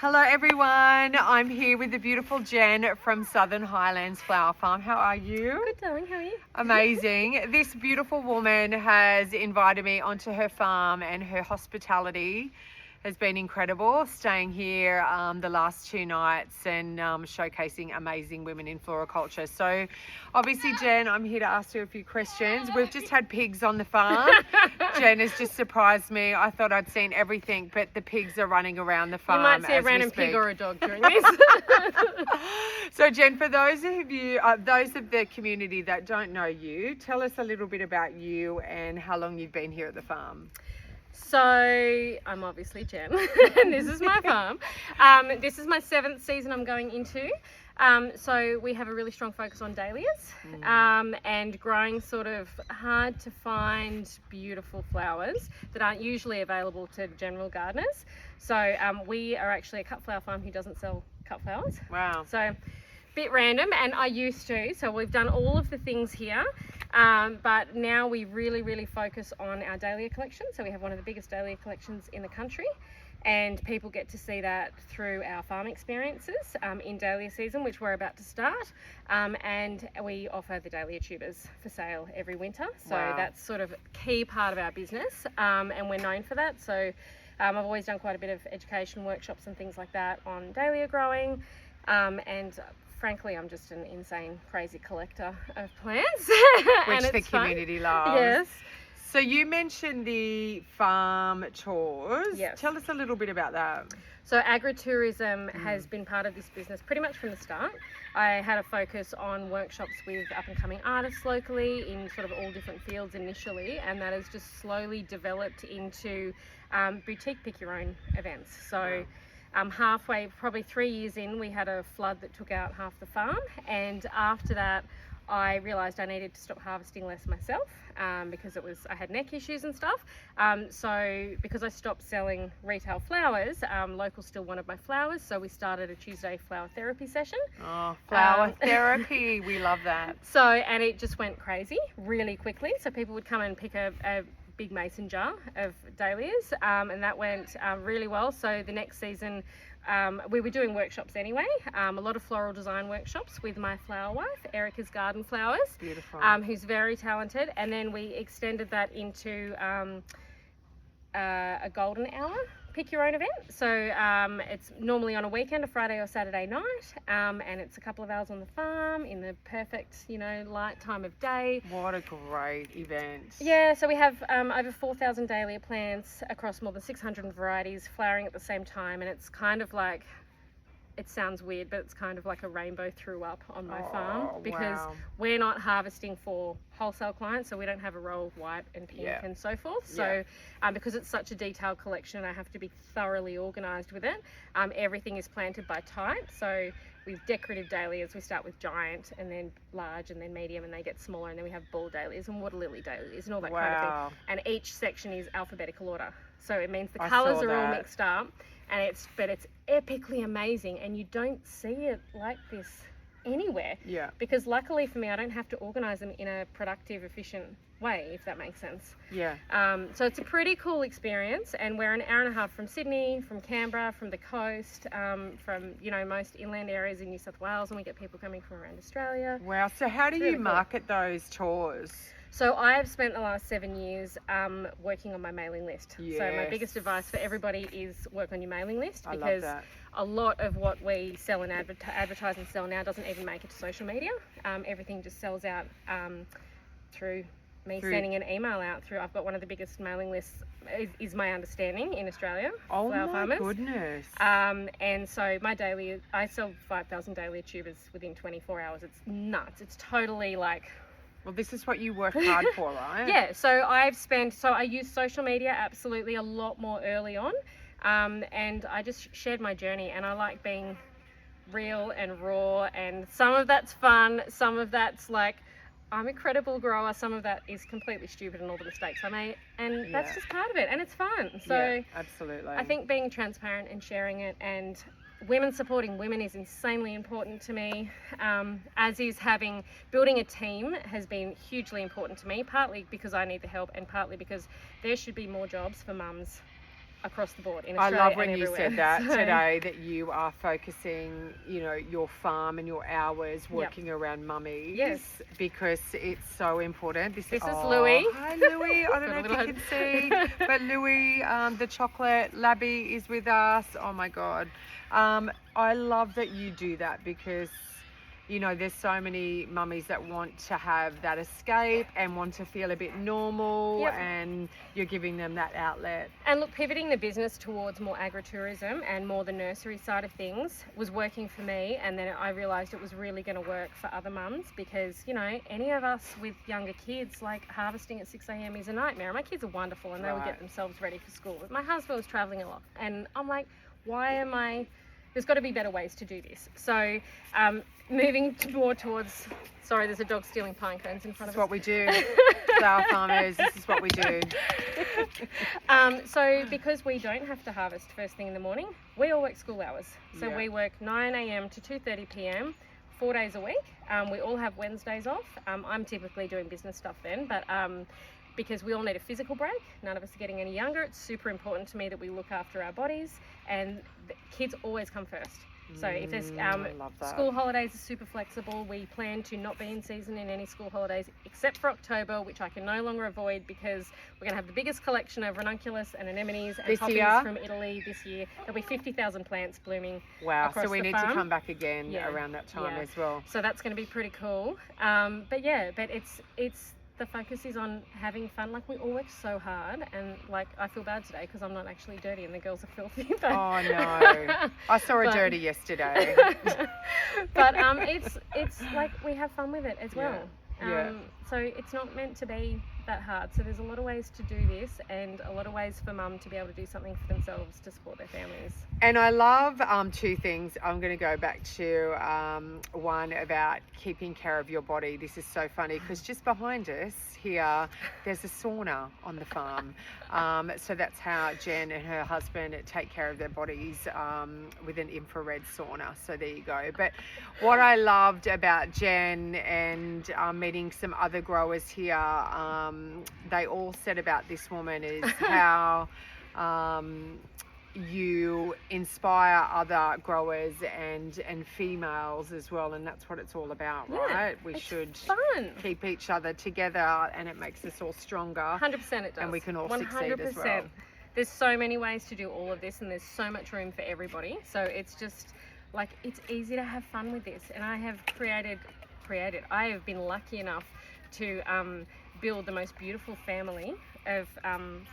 Hello everyone, I'm here with the beautiful Jen from Southern Highlands Flower Farm. How are you? Good, darling. How are you? Amazing. This beautiful woman has invited me onto her farm, and her hospitality has been incredible, staying here the last 2 nights and showcasing amazing women in floriculture. So obviously, Jen, I'm here to ask you a few questions. We've just had pigs on the farm. Jen has just surprised me. I thought I'd seen everything, but the pigs are running around the farm. You might see a as we random speak. pig or a dog during this. So Jen, for those of you, those of the community that don't know you, tell us a little bit about you and how long you've been here at the farm. So I'm obviously Jen, and this is my farm. This is my 7th season I'm going into. So we have a really strong focus on dahlias and growing sort of hard to find beautiful flowers that aren't usually available to general gardeners. So we are actually a cut flower farm who doesn't sell cut flowers. Wow. So bit random, and I used to. So we've done all of the things here, but now we really focus on our dahlia collection. So we have one of the biggest dahlia collections in the country, and people get to see that through our farm experiences in dahlia season, which we're about to start. And we offer the dahlia tubers for sale every winter. So Wow. that's sort of a key part of our business, and we're known for that. So I've always done quite a bit of education workshops and things like that on dahlia growing, and frankly, I'm just an insane, crazy collector of plants. Which and the it's fun. community loves. Yes. So you mentioned the farm tours. Yes. Tell us a little bit about that. So agritourism has been part of this business pretty much from the start. I had a focus on workshops with up and coming artists locally in sort of all different fields initially, and that has just slowly developed into boutique pick your own events. So halfway, probably 3 years in, we had a flood that took out half the farm, and after that I realised I needed to stop harvesting less myself because I had neck issues and stuff. So because I stopped selling retail flowers, locals still wanted my flowers, so we started a Tuesday flower therapy session. Oh, flower therapy, we love that. So, and it just went crazy really quickly. So people would come and pick a big mason jar of dahlias, and that went really well. So the next season we were doing workshops anyway, a lot of floral design workshops with my flower wife, Erica's Garden Flowers. Beautiful. Who's very talented, and then we extended that into a golden hour pick your own event. So it's normally on a weekend, a Friday or Saturday night, and it's a couple of hours on the farm in the perfect, light time of day. What a great event. Yeah, so we have over 4,000 dahlia plants across more than 600 varieties flowering at the same time, and it's kind of like, it sounds weird, but it's kind of like a rainbow threw up on my farm, because wow. we're not harvesting for wholesale clients, so we don't have a row of white and pink and so forth. So because it's such a detailed collection, I have to be thoroughly organised with it. Everything is planted by type. So with decorative dahlias, we start with giant, and then large, and then medium, and they get smaller, and then we have ball dahlias and water lily dahlias and all that kind of thing. And each section is alphabetical order, so it means the colours are all mixed up. And it's epically amazing, and you don't see it like this anywhere. Yeah. Because luckily for me, I don't have to organise them in a productive, efficient way, if that makes sense. Yeah. So it's a pretty cool experience, and we're an hour and a half from Sydney, from Canberra, from the coast, from most inland areas in New South Wales, and we get people coming from around Australia. Wow. So how do you market those tours? So I have spent the last 7 years working on my mailing list. Yes. So my biggest advice for everybody is work on your mailing list, I because love that. a lot of what we sell and advertise and sell now doesn't even make it to social media. Everything just sells out through me sending an email out through. I've got one of the biggest mailing lists, is my understanding, in Australia. Oh flower my farmers. goodness. And so my dahlia, I sell 5,000 dahlia tubers within 24 hours. It's nuts. It's totally like... Well, this is what you work hard for, right? Yeah, so I use social media absolutely a lot more early on, and I just shared my journey, and I like being real and raw, and some of that's fun, some of that's like, I'm a credible grower, some of that is completely stupid and all the mistakes I made, and that's just part of it, and it's fun. So yeah, absolutely. I think being transparent and sharing it, and women supporting women is insanely important to me, as is building a team has been hugely important to me, partly because I need the help and partly because there should be more jobs for mums across the board in I Australia love when and you everywhere. said that So- today, that you are focusing, you know, your farm and your hours working around mummies. Yes. Because it's so important. This is Louis. Hi, Louis. I don't know Got a if you little can see, but Louis, the chocolate labby, is with us. Oh my God. I love that you do that, because you know, there's so many mummies that want to have that escape and want to feel a bit normal, Yep. and you're giving them that outlet. And look, pivoting the business towards more agritourism and more the nursery side of things was working for me, and then I realised it was really going to work for other mums, because, you know, any of us with younger kids, like harvesting at 6 a.m. is a nightmare. My kids are wonderful and they would get themselves ready for school. But my husband was travelling a lot, and I'm like, there's got to be better ways to do this. So moving more towards, sorry, there's a dog stealing pine cones in front This is of us. what we do, flower farmers. This is what we do. So because we don't have to harvest first thing in the morning, we all work school hours. So Yeah. we work 9 a.m. to 2:30 p.m. 4 days a week. We all have Wednesdays off. I'm typically doing business stuff then, but because we all need a physical break, none of us are getting any younger. It's super important to me that we look after our bodies, and the kids always come first. So if there's I love that. school holidays are super flexible. We plan to not be in season in any school holidays except for October, which I can no longer avoid, because we're going to have the biggest collection of ranunculus and anemones and This poppies year? from Italy this year. There'll be 50,000 plants blooming. Wow, across so we the need to farm. come back again Yeah. around that time Yeah. as well. So that's going to be pretty cool. But it's the focus is on having fun. Like, we all work so hard, and like, I feel bad today because I'm not actually dirty and the girls are filthy. But Oh no, I saw a But- dirty yesterday. but it's like we have fun with it as well. Yeah. So it's not meant to be that hard. So there's a lot of ways to do this, and a lot of ways for mum to be able to do something for themselves to support their families. And I love two things. I'm going to go back to one about keeping care of your body. This is so funny because just behind us here, there's a sauna on the farm. So that's how Jen and her husband take care of their bodies with an infrared sauna. So there you go. But what I loved about Jen and meeting some other growers here, they all said about this woman is how you inspire other growers and females as well, and that's what it's all about, Yeah, right? We it's should fun. keep each other together, and it makes us all stronger. 100% it does. And we can all succeed as well. There's so many ways to do all of this, and there's so much room for everybody. So it's just like, it's easy to have fun with this. And I have I have been lucky enough to build the most beautiful family of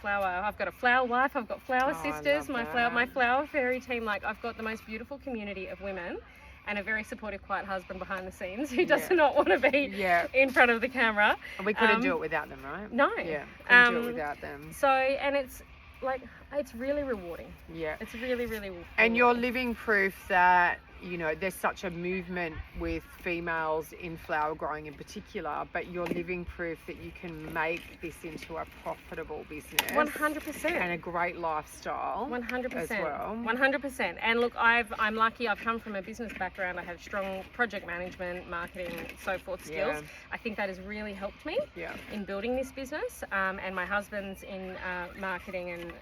flower. I've got a flower wife, I've got flower Oh, I sisters, love my that. flower fairy team. Like, I've got the most beautiful community of women, and a very supportive, quiet husband behind the scenes who does not want to be Yeah. in front of the camera. And we couldn't do it without them, right? No. Yeah, couldn't do it without them. So, and it's like, it's really rewarding. Yeah. It's really, really rewarding. And you're living proof that, you know, there's such a movement with females in flower growing in particular, but you're living proof that you can make this into a profitable business. 100%. And a great lifestyle. 100%. As well. 100%. And look, I'm lucky. I've come from a business background. I have strong project management, marketing, so forth skills. Yeah. I think that has really helped me Yeah. in building this business. And my husband's in marketing and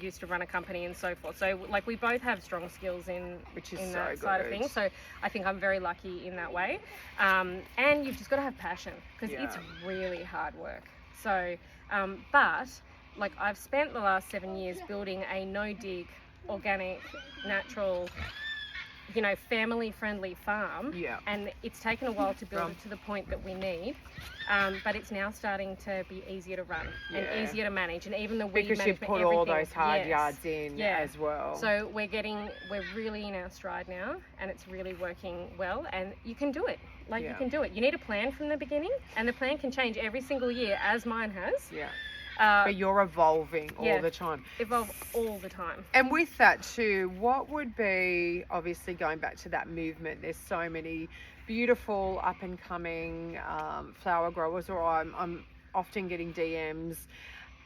used to run a company and so forth. So like, we both have strong skills in Which is in so that side of good. things. So I think I'm very lucky in that way. And you've just got to have passion, because Yeah. it's really hard work. So, but like, I've spent the last 7 years building a no-dig, organic, natural, you know, family-friendly farm. Yeah. And it's taken a while to build it to the point that we need. But it's now starting to be easier to run and Yeah. easier to manage, and even the weed Because you management, put all everything. those hard Yes. yards in Yeah. as well. So we're really in our stride now, and it's really working well, and you can do it. Like, Yeah. you can do it. You need a plan from the beginning, and the plan can change every single year, as mine has. yeah. But you're evolving yeah. all the time. Evolve all the time. And with that too, what would be, obviously going back to that movement, there's so many beautiful up and coming flower growers, or I'm often getting DMs,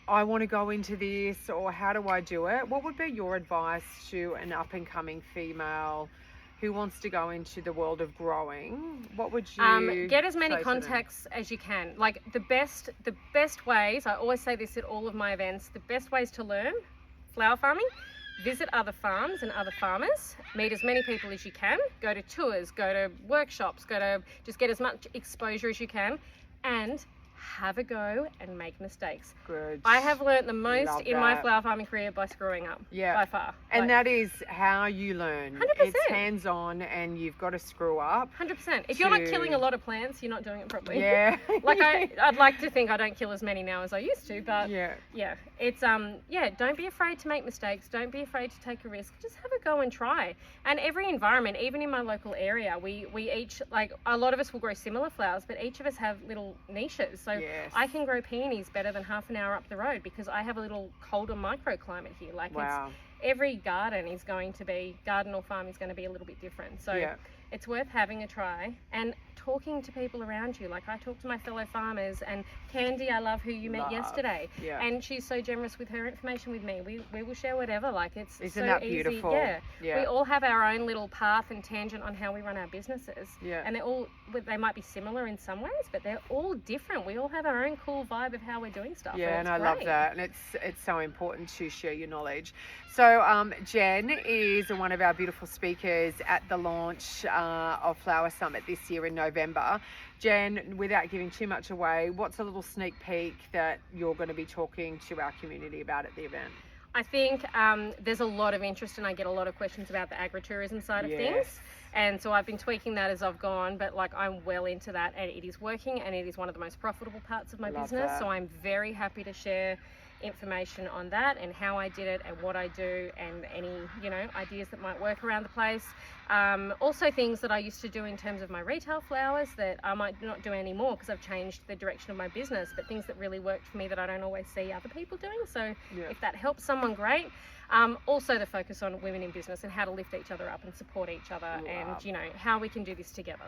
I want to go into this, or how do I do it? What would be your advice to an up and coming female who wants to go into the world of growing? What would you Get as many say to them? contacts as you can. Like, the best ways, I always say this at all of my events, the best ways to learn, flower farming, visit other farms and other farmers, meet as many people as you can, go to tours, go to workshops, just get as much exposure as you can, and have a go and make mistakes. Good. I have learnt the most Love in my that. flower farming career by screwing up. Yeah. By far. And Like, that is how you learn. 100%. It's hands-on, and you've got to screw up. 100%. If you're not killing a lot of plants, you're not doing it properly. Yeah. Like I'd like to think I don't kill as many now as I used to, but Yeah. it's don't be afraid to make mistakes. Don't be afraid to take a risk. Just have a go and try. And every environment, even in my local area, we each, like, a lot of us will grow similar flowers, but each of us have little niches. So Yes. I can grow peonies better than half an hour up the road because I have a little colder microclimate here. Like, Wow. every garden or farm is going to be a little bit different. So Yeah. it's worth having a try and talking to people around you. Like, I talk to my fellow farmers, and Candy, I love, who you met yesterday. Yeah. And she's so generous with her information with me. We will share whatever. Like, it's Isn't so that easy. beautiful? Yeah. Yeah. We all have our own little path and tangent on how we run our businesses. Yeah. And they might be similar in some ways, but they're all different. We all have our own cool vibe of how we're doing stuff. Yeah, and it's I love great. that, and it's so important to share your knowledge. So Jen is one of our beautiful speakers at the launch of Flower Summit this year in November. Jen, without giving too much away, what's a little sneak peek that you're going to be talking to our community about at the event? I think there's a lot of interest, and I get a lot of questions about the agritourism side of Yes. things. And so I've been tweaking that as I've gone, but like, I'm well into that, and it is working, and it is one of the most profitable parts of my Love business. that. So I'm very happy to share information on that and how I did it and what I do, and any ideas that might work around the place. Also things that I used to do in terms of my retail flowers that I might not do anymore because I've changed the direction of my business, but things that really worked for me that I don't always see other people doing. So Yeah. if that helps someone, great. Also the focus on women in business and how to lift each other up and support each other, and how we can do this together.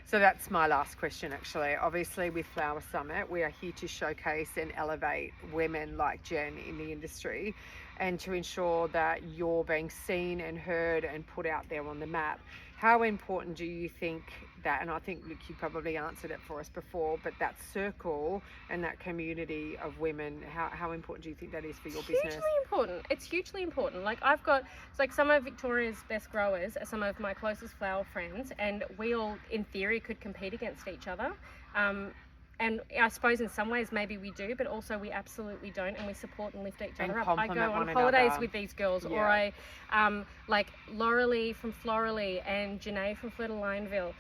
So that's my last question, actually. Obviously, with Flower Summit, we are here to showcase and elevate women like Jen in the industry, and to ensure that you're being seen and heard and put out there on the map. How important do you think that, and I think, look, you probably answered it for us before, but that circle and that community of women, how important do you think that is for your business? Hugely important. It's hugely important. Like, it's like some of Victoria's best growers are some of my closest flower friends, and we all, in theory, could compete against each other. And I suppose in some ways maybe we do, but also we absolutely don't, and we support and lift each And other up. I go complement on one holidays another. with these girls, Yeah. or like Lauralee from Floralee and Janae from Fleur de Lineville.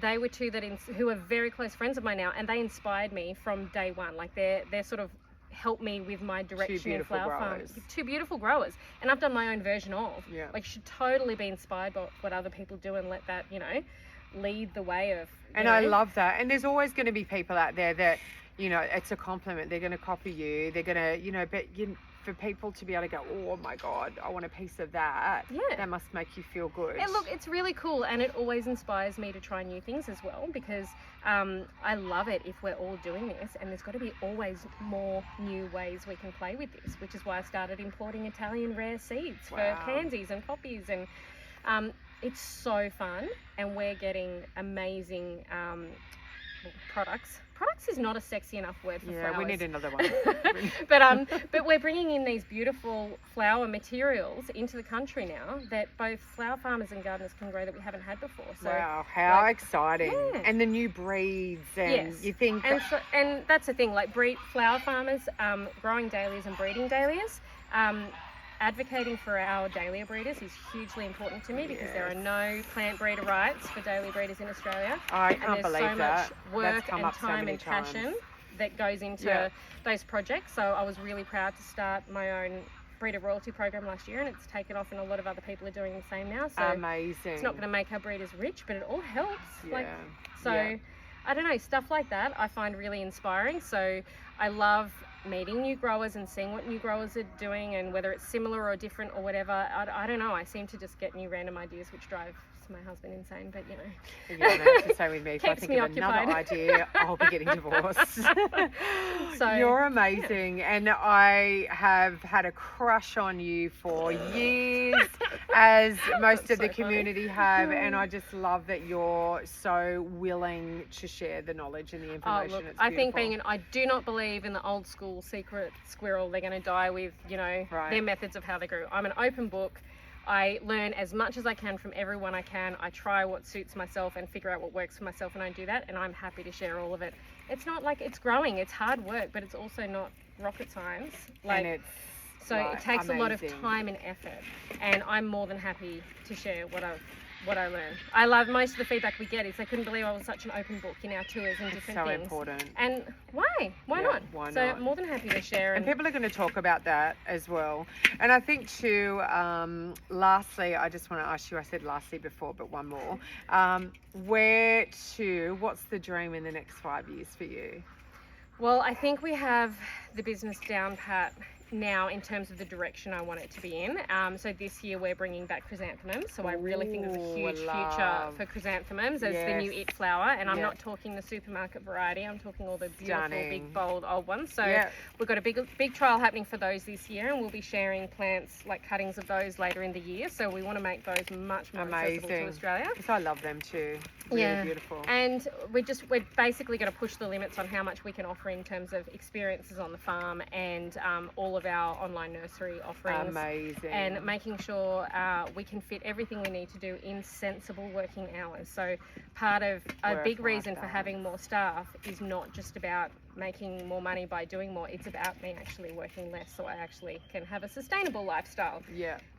They were two who are very close friends of mine now, and they inspired me from day one. Like, they're sort of helped me with my direction in flower farms. Two beautiful growers, and I've done my own version of. Yeah. Like, you should totally be inspired by what other people do and let that lead the way of. And I love that. And there's always going to be people out there that, it's a compliment. They're going to copy you. They're going to, but for people to be able to go, oh my God, I want a piece of that. Yeah. That must make you feel good. And look, it's really cool, and it always inspires me to try new things as well, because I love it if we're all doing this, and there's got to be always more new ways we can play with this, which is why I started importing Italian rare seeds for pansies and poppies, and it's so fun, and we're getting amazing products. Products is not a sexy enough word for flowers. Yeah, we need another one. But we're bringing in these beautiful flower materials into the country now that both flower farmers and gardeners can grow that we haven't had before. So, wow, how like, exciting. yeah. And the new breeds, and yes. you think... And that's the thing, like, flower farmers, growing dahlias and breeding dahlias, advocating for our dahlia breeders is hugely important to me, because there are no plant breeder rights for dahlia breeders in Australia. I and can't there's believe so that. much work That's come and up so time many and times. passion that goes into those projects. So I was really proud to start my own breeder royalty program last year, and it's taken off, and a lot of other people are doing the same now. So amazing. it's not going to make our breeders rich, but it all helps. Yeah. I don't know, stuff like that I find really inspiring. So I love meeting new growers and seeing what new growers are doing, and whether it's similar or different or whatever. I don't know, I seem to just get new random ideas, which drives my husband insane, but It's the same with me. If I Keeps think me of occupied. another idea, I'll be getting divorced. So you're amazing, and I have had a crush on you for years, as most of the community have, and I just love that you're so willing to share the knowledge and the information. Look, It's I think beautiful. I do not believe in the old school little secret squirrel. They're going to die with, their methods of how they grew. I'm an open book. I learn as much as I can from everyone I can. I try what suits myself and figure out what works for myself, and I do that, and I'm happy to share all of it. It's not like it's growing, it's hard work, but it's also not rocket science. And so it takes amazing. a lot of time and effort, and I'm more than happy to share what I learn. I love most of the feedback we get is they couldn't believe I was such an open book in our tours and different things. So important. And why? Why not? Why so not? More than happy to share. And people are going to talk about that as well. And I think too, lastly, I just want to ask you, I said lastly before, but one more. What's the dream in the next 5 years for you? Well, I think we have the business down pat now in terms of the direction I want it to be in. So this year we're bringing back chrysanthemums. So I really think there's a huge future for chrysanthemums as the new it flower. And I'm not talking the supermarket variety. I'm talking all the beautiful, big, bold, old ones. So we've got a big trial happening for those this year, and we'll be sharing plants, like cuttings of those later in the year. So we want to make those much more accessible to Australia. Because I love them too. Really beautiful. And we're basically going to push the limits on how much we can offer in terms of experiences on the farm and all of our online nursery offerings. Amazing. And making sure we can fit everything we need to do in sensible working hours. So part of a big reason for having more staff is not just about making more money by doing more. It's about me actually working less, so I actually can have a sustainable lifestyle.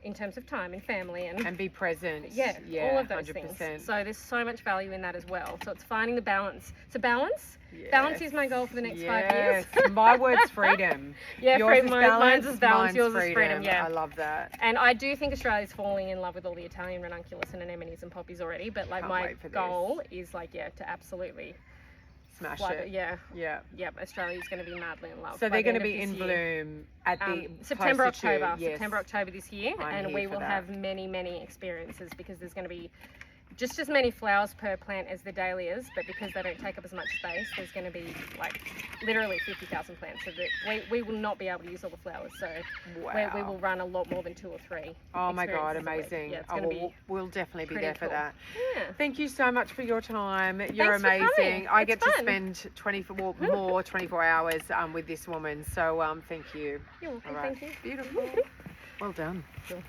In terms of time and family and be present. All of those 100%. Things. So there's so much value in that as well. So it's finding the balance. So balance. Balance is my goal for the next 5 years. My word's freedom. Yours is balance. Mine's is balance. Yours is freedom. I love that. And I do think Australia's falling in love with all the Italian ranunculus and anemones and poppies already. But like my goal is like to absolutely smash it. Australia's going to be madly in love. So they're going to be in bloom at the September, October this year, and we will have many experiences because there's going to be just as many flowers per plant as the dahlias, but because they don't take up as much space, there's going to be like literally 50,000 plants. So that we will not be able to use all the flowers. So we will run a lot more than 2 or 3. Oh my God, amazing! We'll definitely be there for that. Yeah. Thank you so much for your time. You're amazing. I get to spend 24 hours with this woman. So thank you. You're welcome. Thank you. Beautiful. Well done. Sure.